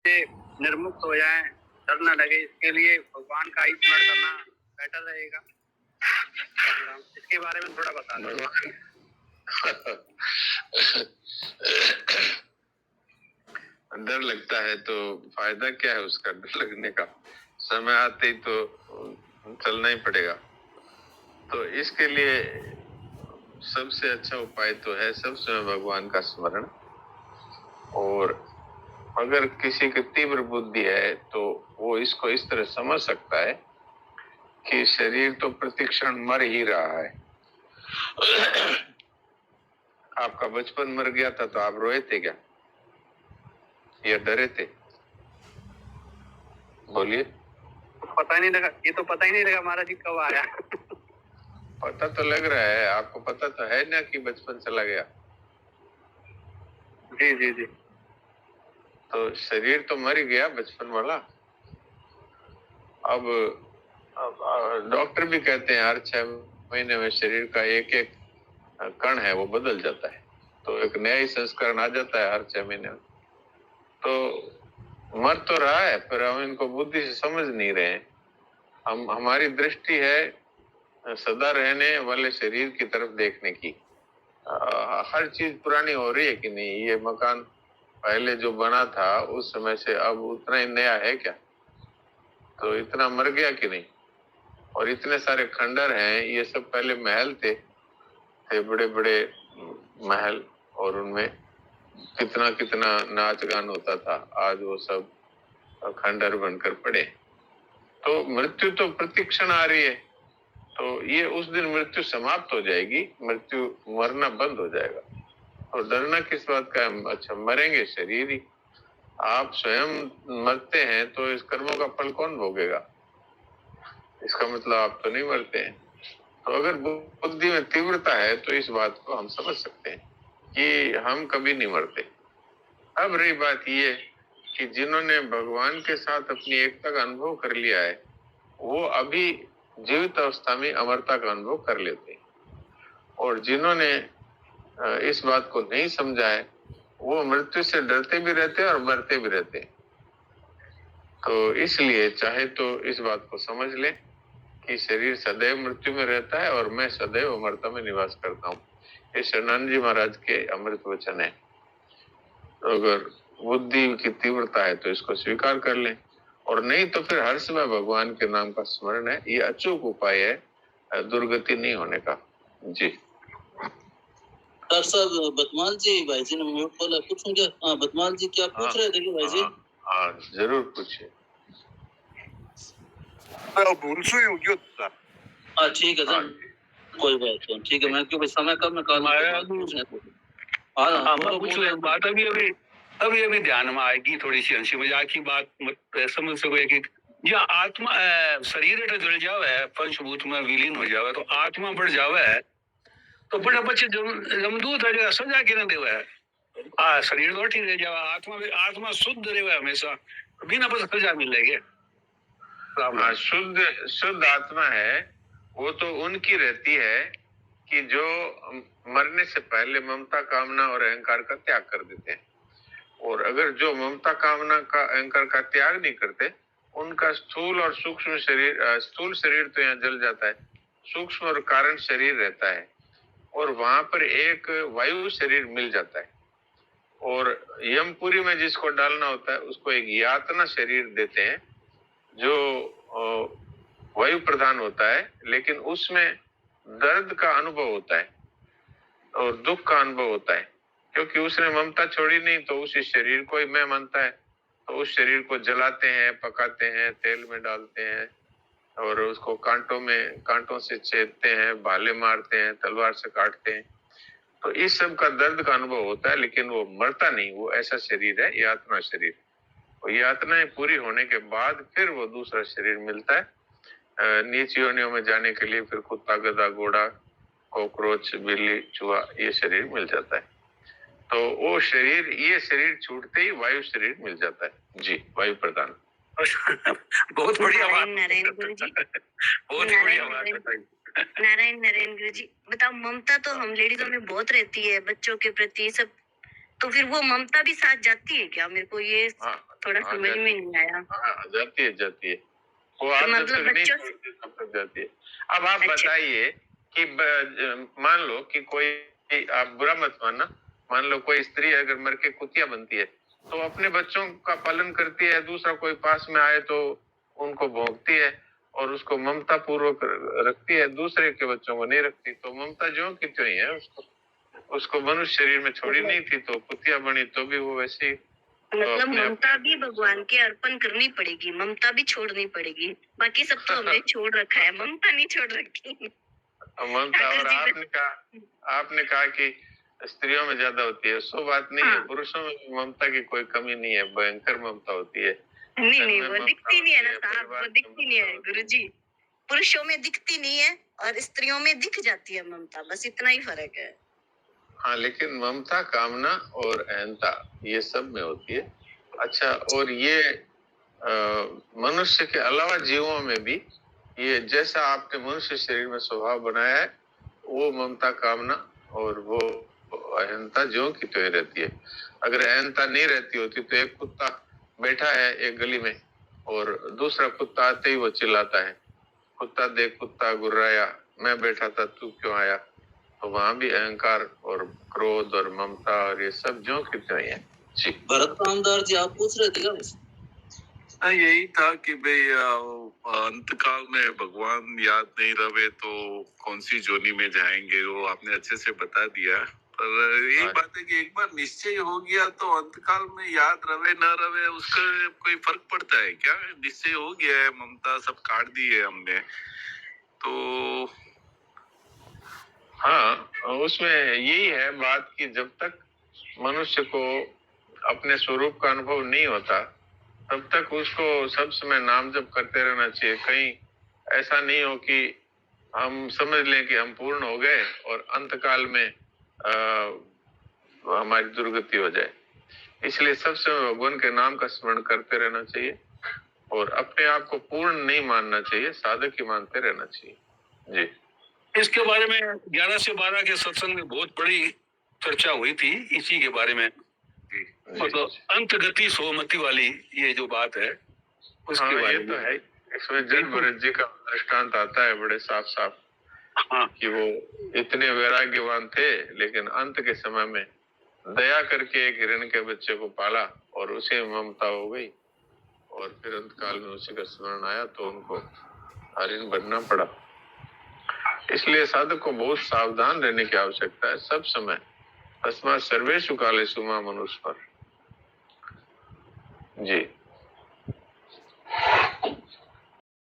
से निर्मुक्त हो जाएं, डर न लगे, इसके लिए भगवान का ही स्मरण करना बेटर रहेगा। इसके बारे में थोड़ा बता दो। डर लगता है तो फायदा क्या है उसका? डर लगने का समय आते ही तो चलना ही पड़ेगा। तो इसके लिए सबसे अच्छा उपाय तो है सब समय भगवान का स्मरण। और अगर किसी की तीव्र बुद्धि है तो वो इसको इस तरह समझ सकता है कि शरीर तो प्रतिक्षण मर ही रहा है। आपका बचपन मर गया था तो आप रोए थे क्या या डरे थे? बोलिए। पता नहीं लगा, ये तो पता ही नहीं लगा महाराज जी कब आया। पता तो लग रहा है आपको, पता तो है ना कि बचपन चला गया। जी जी जी। तो शरीर तो मर गया बचपन वाला। अब डॉक्टर भी कहते हैं हर 6 महीने में शरीर का एक एक कण है वो बदल जाता है, तो एक नया ही संस्करण आ जाता है हर 6 महीने में। तो मर तो रहा है पर हम इनको बुद्धि से समझ नहीं रहे हैं। हमारी दृष्टि है सदा रहने वाले शरीर की तरफ देखने की। हर चीज पुरानी हो रही है कि नहीं, ये मकान पहले जो बना था उस समय से अब उतना ही नया है क्या? तो इतना मर गया कि नहीं? और इतने सारे खंडर हैं, ये सब पहले महल थे बड़े बड़े महल, और उनमें कितना कितना नाच गान होता था। आज वो सब खंडर बनकर पड़े। तो मृत्यु तो प्रतिक्षण आ रही है, तो ये उस दिन मृत्यु समाप्त हो जाएगी, मृत्यु मरना बंद हो जाएगा। और डरना किस बात का है? अच्छा मरेंगे शरीर ही, आप स्वयं मरते हैं तो इस कर्मों का फल कौन भोगेगा? इसका मतलब आप तो नहीं मरते हैं। तो अगर बुद्धि में तीव्रता है तो इस बात को हम समझ सकते हैं कि हम कभी नहीं मरते। अब रही बात ये कि जिन्होंने भगवान के साथ अपनी एकता का अनुभव कर लिया है वो अभी जीवित अवस्था में अमरता का अनुभव कर लेते हैं, और जिन्होंने इस बात को नहीं समझा है वो मृत्यु से डरते भी रहते हैं और मरते भी रहते हैं। तो इसलिए चाहे तो इस बात को समझ लें कि शरीर सदैव मृत्यु में रहता है और मैं सदैव अमरता में निवास करता हूँ। ये शरणानंद जी महाराज के अमृत वचन है। अगर बुद्धि की तीव्रता है तो इसको स्वीकार कर लें, और नहीं तो फिर हर समय भगवान के नाम का स्मरण है, ये अचूक उपाय है दुर्गति नहीं होने का। जी डॉक्टर साहब बदमाल जी, भाई जी ने म्यूट बोला, पूछूं क्या? हाँ बदमाल जी क्या पूछ रहे थे कि भाई जी? हाँ जरूर पूछिए। हाँ ठीक है सर, कोई बात नहीं, ठीक है। मैं क्यों समय कब निकाल बात अभी अभी ध्यान में आएगी, थोड़ी सी हंसी मजाक की बात मत समझ सको कि या आत्मा शरीर एट जल जावे पंचभूत में विलीन हो जावे तो आत्मा बढ़ जावे, तो बड़े बच्चे जमदूत है जो सजा के न देवे है। शरीर तो ठीक रह जावे, आत्मा शुद्ध रहे हमेशा, बिना बस सजा मिलेगी। शुद्ध आत्मा है वो तो उनकी रहती है कि जो मरने से पहले ममता कामना और अहंकार का त्याग कर देते हैं। और अगर जो ममता कामना का अहंकार का त्याग नहीं करते उनका स्थूल और सूक्ष्म शरीर, स्थूल शरीर तो यहाँ जल जाता है, सूक्ष्म और कारण शरीर रहता है, और वहां पर एक वायु शरीर मिल जाता है। और यमपुरी में जिसको डालना होता है उसको एक यातना शरीर देते हैं जो वायु प्रधान होता है, लेकिन उसमें दर्द का अनुभव होता है और दुख का अनुभव होता है, क्योंकि उसने ममता छोड़ी नहीं तो उस शरीर को ही मैं मानता है। तो उस शरीर को जलाते हैं, पकाते हैं, तेल में डालते हैं और उसको कांटों से छेदते हैं, भाले मारते हैं, तलवार से काटते हैं। तो इस सब का दर्द का अनुभव होता है, लेकिन वो मरता नहीं। वो ऐसा शरीर है यातना शरीर। और यातनाएं पूरी होने के बाद फिर वो दूसरा शरीर मिलता है नीच योनियों में जाने के लिए। फिर कुत्ता, गधा, घोड़ा, कॉकरोच, बिल्ली, चूहा, ये शरीर मिल जाता है। तो वो शरीर, ये शरीर छूटते ही वायु शरीर मिल जाता है। जी, वायु प्रदान। बहुत बढ़िया बात, नारायण गुरु जी, बहुत बढ़िया बात बताई। नारायण गुरु जी, बताओ ममता तो हम लेडीजों में बहुत रहती है बच्चों के प्रति सब, तो फिर वो ममता भी साथ जाती है क्या? मेरे को ये थोड़ा हाँ, समझ में नहीं आया। हाँ, जाती है वो आप जब मतलब तक नहीं बच्चों से छोड़ते तब तक जाती है। अब आप अच्छा। बताइए कि मान लो कि कोई, आप बुरा मत मानना, मान लो कोई स्त्री अगर मर के कुतिया बनती है तो अपने बच्चों का पालन करती है, दूसरा कोई पास में आए तो उनको भोंकती है और उसको ममता पूर्वक रखती है, दूसरे के बच्चों को नहीं रखती। तो ममता जो की त्यों ही है, उसको मनुष्य शरीर में छोड़ी नहीं थी तो कुतिया बनी तो भी वो वैसे ही। मतलब ममता भी भगवान के अर्पण करनी पड़ेगी, ममता भी छोड़नी पड़ेगी। बाकी सब तो हमने छोड़ रखा है, ममता नहीं छोड़ रखी। ममता, और आपने कहा कि स्त्रियों में ज्यादा होती है, सो बात नहीं है, हाँ। पुरुषों में ममता की कोई कमी नहीं है, भयंकर ममता होती है। नहीं वो दिखती नहीं है ना साहब, वो दिखती नहीं है गुरुजी। पुरुषों में दिखती नहीं है और स्त्रियों में दिख जाती है ममता, बस इतना ही फर्क है। हाँ, लेकिन ममता, कामना और अहंता ये सब में होती है। अच्छा, और ये मनुष्य के अलावा जीवों में भी ये जैसा आपने मनुष्य शरीर में स्वभाव बनाया है, वो ममता, कामना और वो अहंता ज्यों की त्यों ही रहती है। अगर अहंता नहीं रहती होती तो एक कुत्ता बैठा है एक गली में और दूसरा कुत्ता आते ही वो चिल्लाता है, कुत्ता देख कुत्ता गुर्राया, मैं बैठा था तू क्यों आया। तो वहां भी अहंकार और क्रोध और ममता और ये सब ज्यों की त्यों ही है। जी भरत रामदार जी, आप पूछ रहे थे क्या? हाँ, यही था कि भाई अंत काल में भगवान याद नहीं रहे तो कौन सी जोनी में जाएंगे, वो आपने अच्छे से बता दिया। पर यही हाँ। बात है कि एक बार निश्चय हो गया तो अंत काल में याद रहे न रहे उसका कोई फर्क पड़ता है क्या? निश्चय हो गया है, ममता सब काट दी है हमने तो। हाँ, उसमें यही है बात कि जब तक मनुष्य को अपने स्वरूप का अनुभव नहीं होता तब तक उसको सब समय नाम जप करते रहना चाहिए। कहीं ऐसा नहीं हो कि हम समझ लें कि हम पूर्ण हो गए और अंत काल में हमारी दुर्गति हो जाए। इसलिए सब समय भगवान के नाम का स्मरण करते रहना चाहिए और अपने आप को पूर्ण नहीं मानना चाहिए, साधक ही मानते रहना चाहिए। जी, इसके बारे में 11 से 12 के सत्संग में बहुत बड़ी चर्चा हुई थी इसी के बारे में, मतलब अंत गति सोमति वाली ये जो बात है उसके हाँ, बारे ये में तो है। इसमें जन भरत जी का दृष्टांत आता है बड़े साफ साफ। हाँ, कि वो इतने वैराग्यवान थे लेकिन अंत के समय में दया करके एक हिरण के बच्चे को पाला और उसे ममता हो गई और फिर अंत काल में उसी का स्मरण आया तो उनको हरिण बनना पड़ा। इसलिए साधक को बहुत सावधान रहने की आवश्यकता है सब समय। तस्मात् सर्वेषु कालेषु मां मनुस्मर। जी।